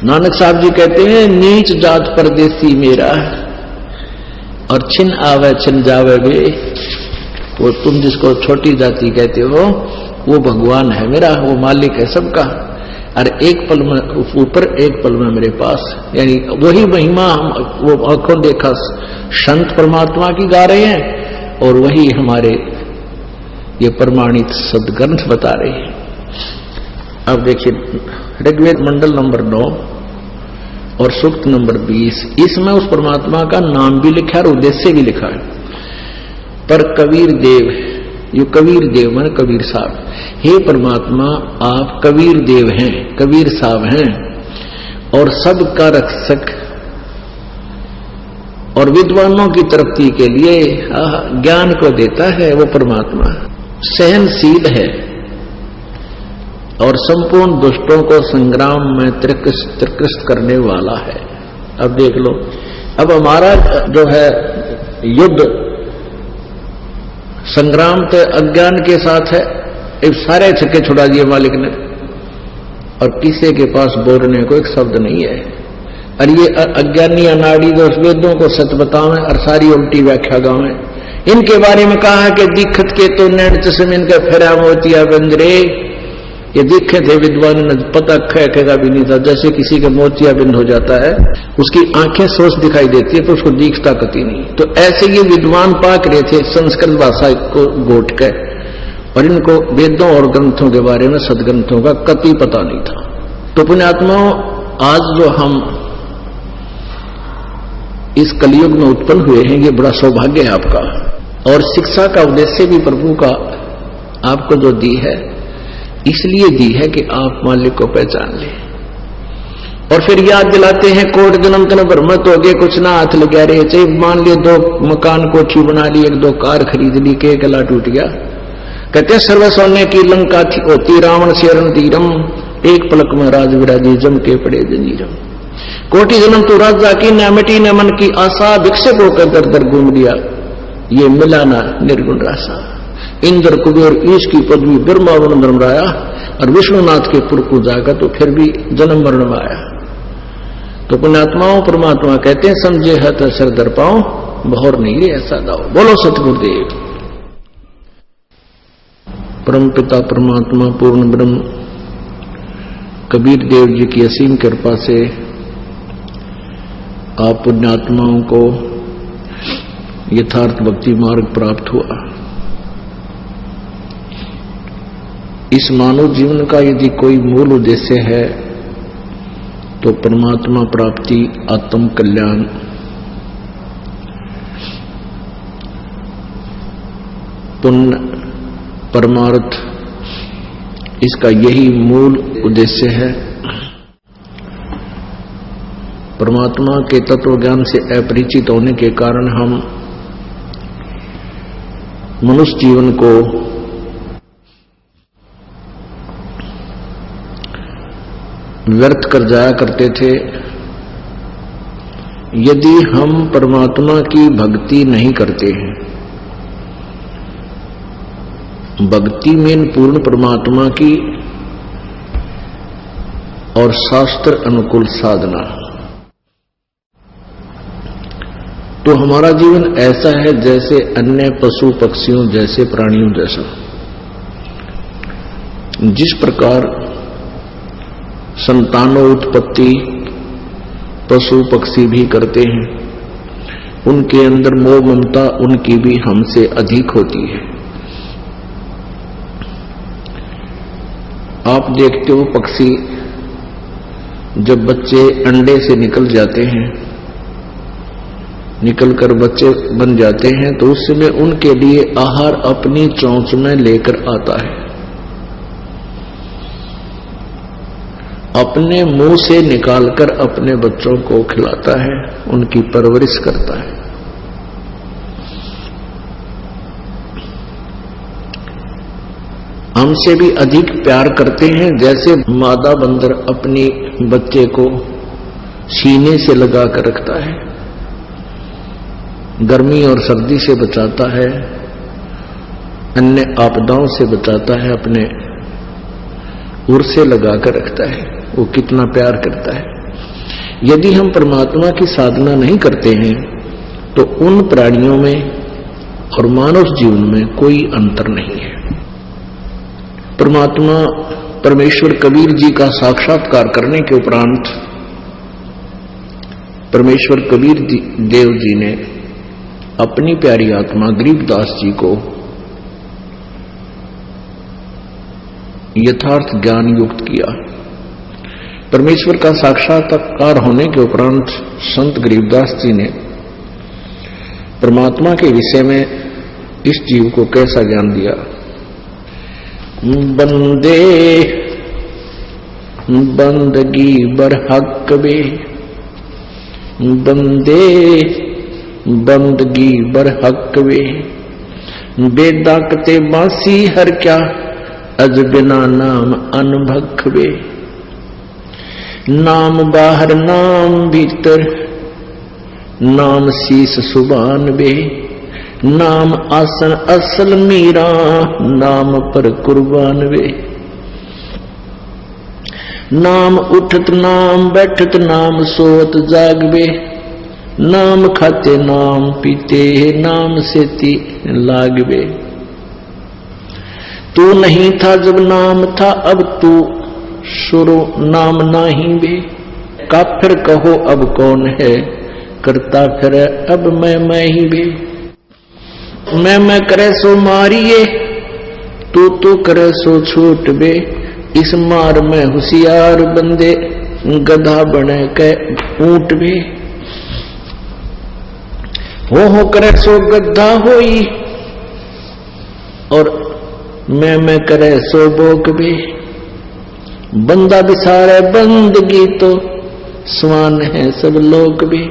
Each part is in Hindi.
नानक साहब जी कहते हैं नीच जात परदेसी मेरा और छिन आवे छिन जावे वे। वो तुम जिसको छोटी जाति कहते हो वो भगवान है मेरा, वो मालिक है सबका। और एक पल में ऊपर एक पल में मेरे पास, यानी वही महिमा वो आंखों देखा संत परमात्मा की गा रहे हैं और वही हमारे ये प्रमाणित सदग्रंथ बता रहे हैं। अब देखिए ऋग्वेद मंडल नंबर 9 और सूक्त नंबर 20, इसमें उस परमात्मा का नाम भी लिखा है और उद्देश्य भी लिखा है। पर कबीर देव, ये कबीर देव माने कबीर साहब, हे परमात्मा आप कबीर देव हैं, कबीर साहब हैं और सबका रक्षक और विद्वानों की तरक्की के लिए ज्ञान को देता है। वो परमात्मा सहनशील है और संपूर्ण दुष्टों को संग्राम में त्रिकृष्ट करने वाला है। अब देख लो, अब हमारा जो है युद्ध संग्राम तो अज्ञान के साथ है, एक सारे छक्के छुड़ा दिए मालिक ने और किसी के पास बोलने को एक शब्द नहीं है। और ये अज्ञानी अनाड़ी दोष वेदों को सच बतावें और सारी उल्टी व्याख्या गावें। इनके बारे में कहा है कि दिखत के तो नैन चश्मे इनका फेरा मोतिया बंदरे, ये दिखे थे विद्वान ने पता खेगा भी नहीं था। जैसे किसी का मोतिया बिंद हो जाता है, उसकी आंखें सोच दिखाई देती है तो उसको दिखता कती नहीं। तो ऐसे ये विद्वान पाक रहे थे संस्कृत भाषा को गोट के, और इनको वेदों और ग्रंथों के बारे में सदग्रंथों का कति पता नहीं था। तो पुण्यात्माओं, आज जो हम इस कलयुग में उत्पन्न हुए हैं, ये बड़ा सौभाग्य है आपका। और शिक्षा का उद्देश्य भी प्रभु का आपको जो दी है, इसलिए दी है कि आप मालिक को पहचान ले। और फिर याद दिलाते हैं कोट जन्म तन भ्रमत हो गए कुछ ना हाथ लगा रहे। चाहे मान लिए 2 मकान कोठी बना ली, 1-2 कार खरीद ली, के गला टूट गया। कहते हैं सर्व सोने की लंका थी होती रावण शेरन तीरम, एक पलक में राज विराजी जम के पड़े जंजीरम। कोटि जन्म तो राजा की न मिटी न मन की आशा, भिक्षक होकर दर दर घूम लिया ये मिला ना निर्गुण रासा। इंद्र कुबेर ईश की पदवी ब्रह्मा वन धर्मराया, और विष्णुनाथ के पुर को जागा तो फिर भी जन्म मरण में आया। तो पुण्यात्माओं परमात्मा कहते हैं समझे है तो सर दर पाओ, बहुर नहीं रे ऐसा दाओ। बोलो सतगुरुदेव। परम पिता परमात्मा पूर्ण ब्रह्म कबीर देव जी की असीम कृपा से आप पुण्यात्माओं को यथार्थ भक्ति मार्ग प्राप्त हुआ। इस मानव जीवन का यदि कोई मूल उद्देश्य है तो परमात्मा प्राप्ति, आत्म कल्याण, पुण्य, परमार्थ, इसका यही मूल उद्देश्य है। परमात्मा के तत्व ज्ञान से अपरिचित होने के कारण हम मनुष्य जीवन को व्यर्थ कर जाया करते थे। यदि हम परमात्मा की भक्ति नहीं करते हैं, भक्ति में पूर्ण परमात्मा की और शास्त्र अनुकूल साधना, तो हमारा जीवन ऐसा है जैसे अन्य पशु पक्षियों जैसे प्राणियों जैसा। जिस प्रकार संतानोत्पत्ति पशु पक्षी भी करते हैं, उनके अंदर मोह ममता उनकी भी हमसे अधिक होती है। आप देखते हो पक्षी जब बच्चे अंडे से निकल जाते हैं, निकलकर बच्चे बन जाते हैं, तो उस समय उनके लिए आहार अपनी चोंच में लेकर आता है, अपने मुंह से निकालकर अपने बच्चों को खिलाता है, उनकी परवरिश करता है। हमसे भी अधिक प्यार करते हैं, जैसे मादा बंदर अपनी बच्चे को सीने से लगाकर रखता है, गर्मी और सर्दी से बचाता है, अन्य आपदाओं से बचाता है, अपने उर से लगाकर रखता है। वो कितना प्यार करता है। यदि हम परमात्मा की साधना नहीं करते हैं तो उन प्राणियों में और मानव जीवन में कोई अंतर नहीं है। परमात्मा परमेश्वर कबीर जी का साक्षात्कार करने के उपरांत परमेश्वर कबीर देव जी ने अपनी प्यारी आत्मा गरीबदास जी को यथार्थ ज्ञान युक्त किया। परमेश्वर का साक्षात्कार होने के उपरांत संत गरीबदास जी ने परमात्मा के विषय में इस जीव को कैसा ज्ञान दिया। बंदे बंदगी बरहक बे, बंदे बंदगी बरहक बे, बेदाकते बांसी हर क्या अज बिना नाम अनभख बे। नाम बाहर नाम भीतर, नाम शीस सुबान बे, नाम आसन असल मीरा, नाम पर कुर्बान वे। नाम उठत नाम बैठत नाम सोत जागवे, नाम खाते नाम पीते नाम सेती लागवे। तू नहीं था जब नाम था, अब तू शुरू नाम नाही वे। काफिर कहो अब कौन है, करता फिर अब मैं ही वे। मैं करे सो मारिए, तू करे सो छूट बे। इस मार में होशियार बंदे, गधा बने के ऊंट बे। हो करे सो गधा होई, और मैं करे सो बोक बे। बंदा बिसारे बंदगी तो, स्वान है सब लोग बे।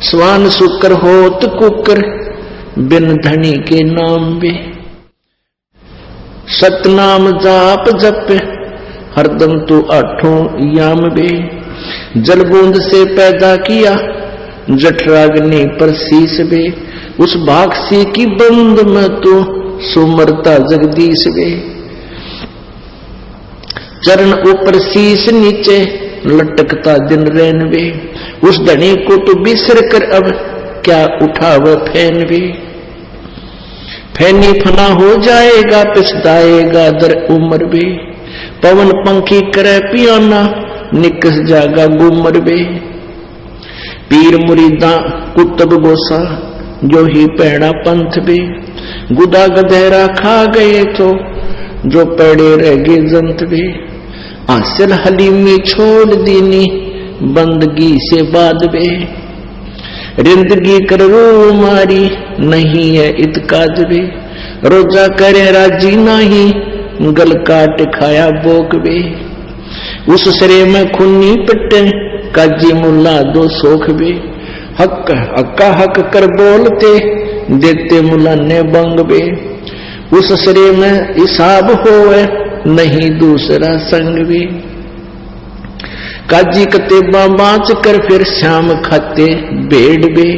स्वान शुक्र होत कुकर, बिन धनी के नाम बे। सतनाम जाप जप, हरदम तू आठों याम बे। जल बूंद से पैदा किया, जठराग्नि पर शीस बे। उस भागसी की बंद में तू सुमरता जगदीश बे। चरण ऊपर शीस नीचे, लटकता दिन रैन बे। उस धनी को तू बिसर कर अब क्या उठाव फैन बे। फैनी फना हो जाएगा, पिछदाएगा दर उम्र बे। पवन पंखी करे पियाना, निकस जागा गुमर बे। पीर मुरीदा कुतब गोसा, जो ही पैड़ा पंथ बे। गुदा गधेरा खा गए तो, जो पड़े रह गए जंत बे। आसिल हलीमी छोड़ दीनी, बंदगी से बाद बे। रिंदगी कर रो मारी, नहीं है इतकाज बे। रोजा करे राजी नहीं, गल काट खाया बोक बे। उस सरे में खुन्नी पिटे, काजी मुल्ला दो सोख बे। हक हक्का हक कर बोलते, देते मुल्ला ने बंग बे। उस सरे में हिसाब होए, नहीं दूसरा संग बे। काजी कतेबा बाँच कर फिर शाम खाते भेड़ बे।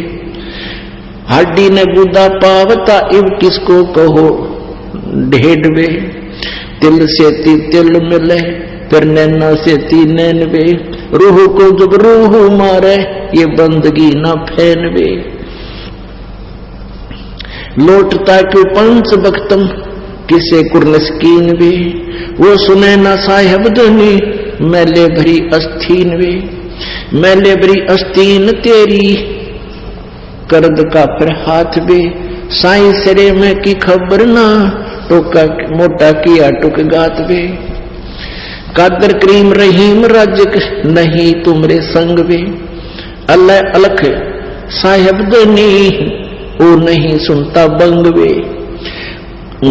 हड्डी ने गुदा पावता, इब किसको कहो ढेड बे। तिल से तिल मिले, फिर नैना से नैन बे। रूह को जब रूह मारे, ये बंदगी ना फैन बे। लौटता क्यों पंच बख्तम, किसे कुर्नस्कीन बे। वो सुने ना साहेब धनी, मैले भरी अस्तीन वे। मैले भरी अस्तीन तेरी, करद का फिर हाथ बे। साई सरे में की खबर ना, टोका मोटा किया टुक गात बे। कादर करीम रहीम राजक, नहीं तुमरे संग बे। अल्लाह अलख साहेब दनी, ओ नहीं सुनता बंग बे।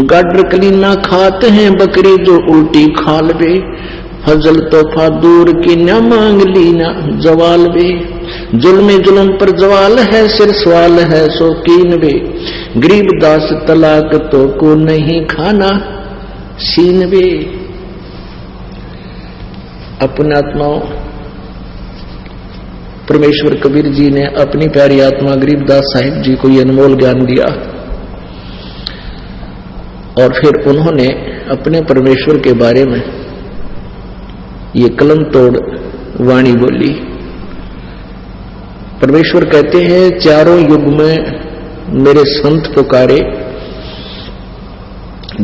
गाडर कलीना खाते हैं बकरी, जो उल्टी खाल बे। फजल तोहफा दूर की न मांग ली ना जवाल बे। जुल्म जुल्म पर जवाल है, सिर सवाल है शौकीन बे। गरीबदास तलाक तो को नहीं खाना सीन बे। अपने आत्माओं, परमेश्वर कबीर जी ने अपनी प्यारी आत्मा गरीबदास साहिब जी को ये अनमोल ज्ञान दिया, और फिर उन्होंने अपने परमेश्वर के बारे में ये कलम तोड़ वाणी बोली। परमेश्वर कहते हैं चारों युग में मेरे संत पुकारे,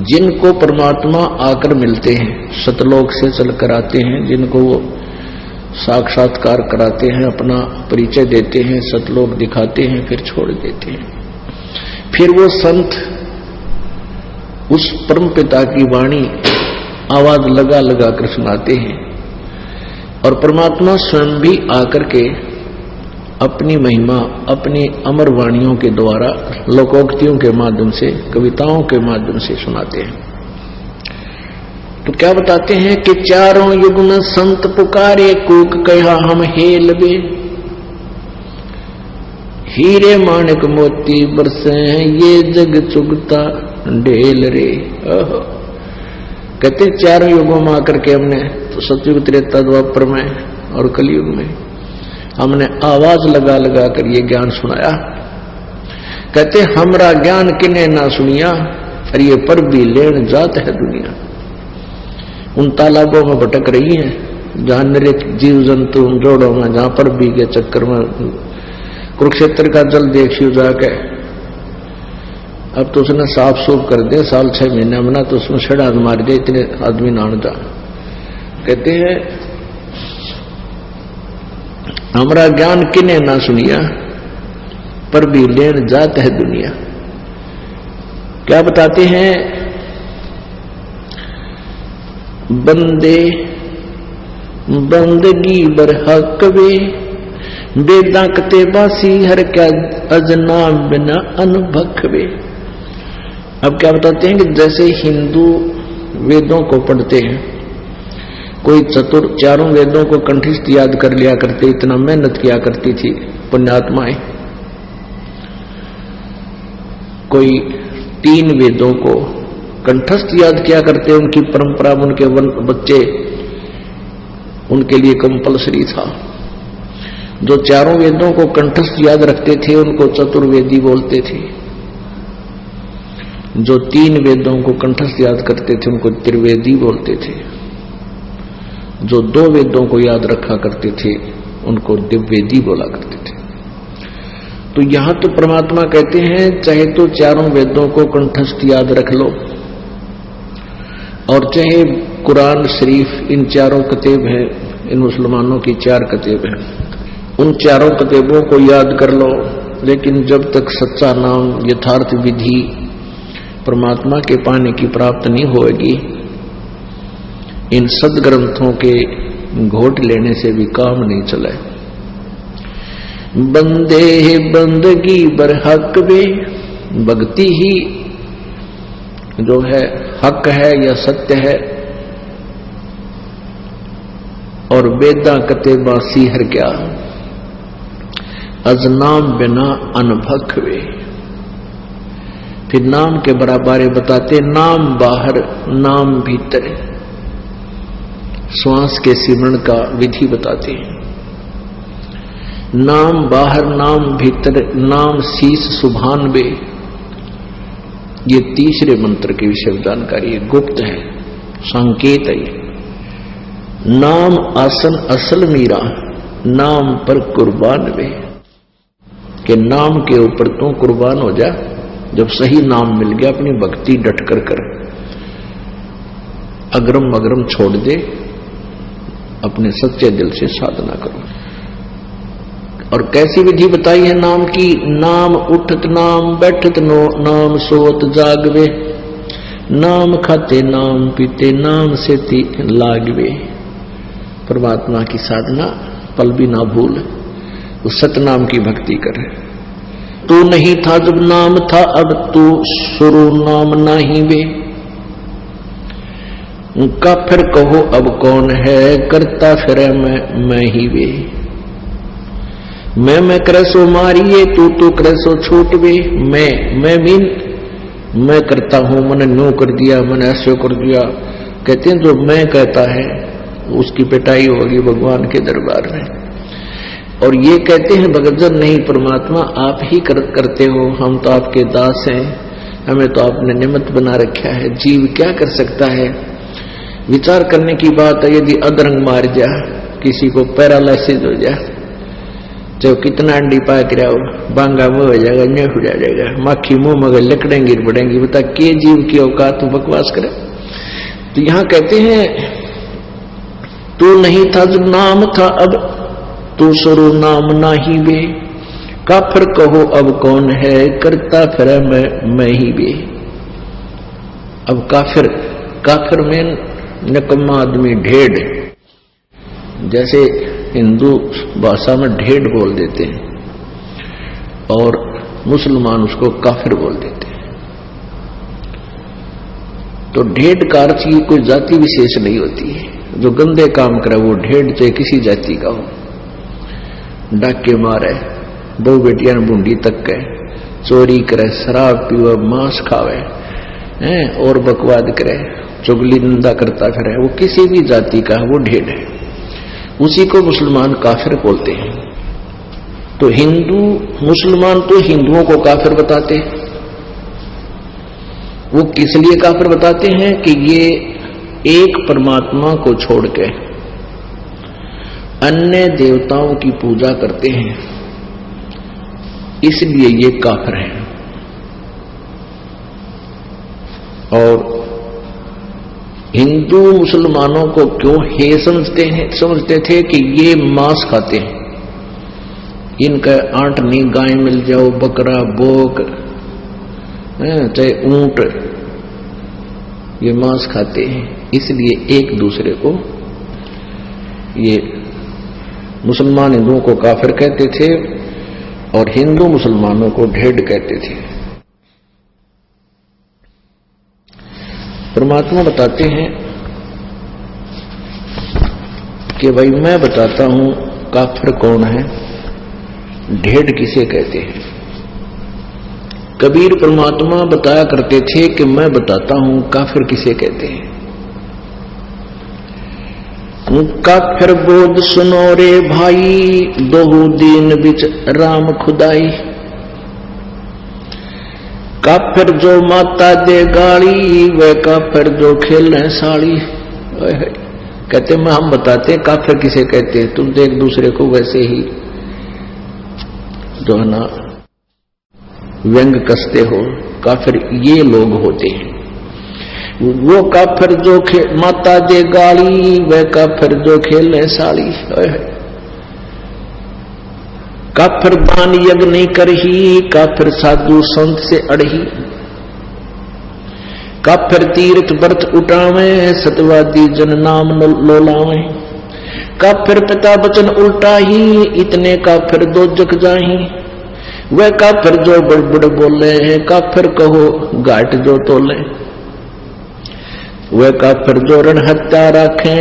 जिनको परमात्मा आकर मिलते हैं, सतलोक से चलकर आते हैं, जिनको वो साक्षात्कार कराते हैं, अपना परिचय देते हैं, सतलोक दिखाते हैं, फिर छोड़ देते हैं। फिर वो संत उस परम पिता की वाणी आवाज लगा लगा कर सुनाते हैं, और परमात्मा स्वयं भी आकर के अपनी महिमा अपनी अमर वाणियों के द्वारा, लोकोक्तियों के माध्यम से, कविताओं के माध्यम से सुनाते हैं। तो क्या बताते हैं कि चारों युग में संत पुकारे, कूक कहा हम हेलबे, हीरे माणिक मोती बरसे हैं, ये जग चुगता ढेल रे। कहते चारों युगों में आकर के हमने तो सतयुग, त्रेता, द्वापर में और कलयुग में हमने आवाज लगा लगा कर ये ज्ञान सुनाया। कहते हमरा ज्ञान किने ना सुनिया, और ये पर भी लेन जात है दुनिया। उन तालाबों में भटक रही है जहां नृत जीव जंतु, उन जोड़ों में, जहां पर भी के चक्कर में। कुरुक्षेत्र का जल देखियो जाके, अब तो उसने साफ सूफ कर दे, साल 6 महीने में ना तो उसमें छड़ा मार दे, इतने आदमी नान जा। कहते हैं हमारा ज्ञान किने ना सुनिया, पर भी लेन जात है दुनिया। क्या बताते हैं, बंदे बंदगी बरहक वे, बेदा कते बासी हर क्या अजना बिना अनभखवे। अब क्या बताते हैं कि जैसे हिंदू वेदों को पढ़ते हैं, कोई चतुर चारों वेदों को कंठस्थ याद कर लिया करते, इतना मेहनत किया करती थी पुण्यात्माएं। कोई 3 वेदों को कंठस्थ याद किया करते, उनकी परंपरा, उनके बच्चे, उनके लिए कंपलसरी था। जो चारों वेदों को कंठस्थ याद रखते थे उनको चतुर्वेदी बोलते थे, जो 3 वेदों को कंठस्थ याद करते थे उनको त्रिवेदी बोलते थे, जो 2 वेदों को याद रखा करते थे उनको दिव्यवेदी बोला करते थे। तो यहां तो परमात्मा कहते हैं चाहे तो चारों वेदों को कंठस्थ याद रख लो, और चाहे कुरान शरीफ, इन चारों कतेब हैं, इन मुसलमानों की 4 कतेब हैं, उन चारों कतेबों को याद कर लो। लेकिन जब तक सच्चा नाम, यथार्थ विधि परमात्मा के पाने की प्राप्त नहीं होगी, इन सदग्रंथों के घोट लेने से भी काम नहीं चले। बंदे बंदगी बरहक वे, भक्ति ही जो है हक है या सत्य है, और वेदा कते बासी हर क्या अजनाम बिना अनभख वे। फिर नाम के बराबर बताते, नाम बाहर नाम भीतर, श्वास के सिमरण का विधि बताते हैं। नाम बाहर नाम भीतर, नाम शीश सुभान बे, ये तीसरे मंत्र के विषय में जानकारी है, गुप्त है, संकेत है। नाम आसन असल मीरा, नाम पर कुर्बान वे, कि नाम के ऊपर तू कुर्बान हो जा। जब सही नाम मिल गया, अपनी भक्ति डटकर कर, अग्रम अग्रम छोड़ दे, अपने सच्चे दिल से साधना करो। और कैसी विधि बताई है नाम की, नाम उठत नाम बैठत नो, नाम सोत जागवे, नाम खाते नाम पीते, नाम से लागवे। परमात्मा की साधना पल भी ना भूल, उस सतनाम की भक्ति कर। तू नहीं था जब नाम था, अब तू शुरू नाम नहीं वे, उनका फिर कहो अब कौन है, करता फिर मैं ही वे। मैं करसो मारिए, तू करसो छूट वे। मैं मीन मैं करता हूं, मैंने न्यू कर दिया, मैंने ऐसे कर दिया। कहते हैं जो मैं कहता है उसकी पिटाई होगी भगवान के दरबार में। और ये कहते हैं भगतजन नहीं, परमात्मा आप ही करते हो, हम तो आपके दास हैं, हमें तो आपने निमित्त बना रखा है। जीव क्या कर सकता है? विचार करने की बात है, यदि अधरंग मार जा, किसी को पैरालिसिस हो जाए, चाहे कितना अंडी पा कर बांगा मुंह हो जाएगा, न्यू हो जाएगा, माखी मुंह मगर लकड़ें गिर पड़ेंगी। बता के जीव की औकात तू बकवास करे। तो यहां कहते हैं तू नहीं था जो नाम था, अब तू शुरू नाम ना ही बे। काफिर कहो अब कौन है, करता फिर मैं ही बे। अब काफिर में निकम्मा आदमी, ढेड़, जैसे हिंदू भाषा में ढेड़ बोल देते हैं और मुसलमान उसको काफिर बोल देते हैं। तो ढेड़ का अर्थ की कोई जाति विशेष नहीं होती है। जो गंदे काम करे वो ढेड़, चाहे किसी जाति का हो, डाके मारे, बहु बेटियां बूंदी तक के, चोरी करे, शराब पीवे, मांस खावे और बकवाद करे, चुगली निंदा करता फिरे, वो किसी भी जाति का वो ढेड़ है। उसी को मुसलमान काफिर बोलते हैं। तो हिंदू मुसलमान तो हिंदुओं को काफिर बताते हैं। वो किस लिए काफिर बताते हैं कि ये एक परमात्मा को छोड़ के अन्य देवताओं की पूजा करते हैं, इसलिए ये काफिर हैं। और हिंदू मुसलमानों को क्यों हे समझते थे कि ये मांस खाते हैं, इनका आंट नहीं, गाय मिल जाओ, बकरा, बोक, चाहे ऊंट, ये मांस खाते हैं, इसलिए एक दूसरे को ये मुसलमान हिंदुओं को काफिर कहते थे और हिंदू मुसलमानों को ढेड़ कहते थे। परमात्मा बताते हैं कि भाई मैं बताता हूं काफिर कौन है, ढेड़ किसे कहते हैं। कबीर परमात्मा बताया करते थे कि मैं बताता हूं काफिर किसे कहते हैं। काफिर बोध सुनो रे भाई, दोहू दीन बिच राम खुदाई। काफिर जो माता दे गाली, वह काफिर जो खेले साड़ी। कहते मैं हम बताते काफिर किसे कहते हैं, तुम तो एक दूसरे को वैसे ही जो है ना व्यंग कसते हो। काफिर ये लोग होते हैं। वो काफिर जो माता दे गाली, वह काफिर जो खेले साड़ी। काफिर दान यज्ञ नहीं करही, काफिर साधु संत से अड़ही। काफिर तीर्थ व्रत उठावे, सतवादी जन नाम लोलावे। काफिर पिता वचन उल्टा ही, इतने काफिर दो जग जाही। वह काफिर जो बड़बड़ बोले, काफिर कहो घाट जो तोले। वह काफिर जो रण हत्या राखे,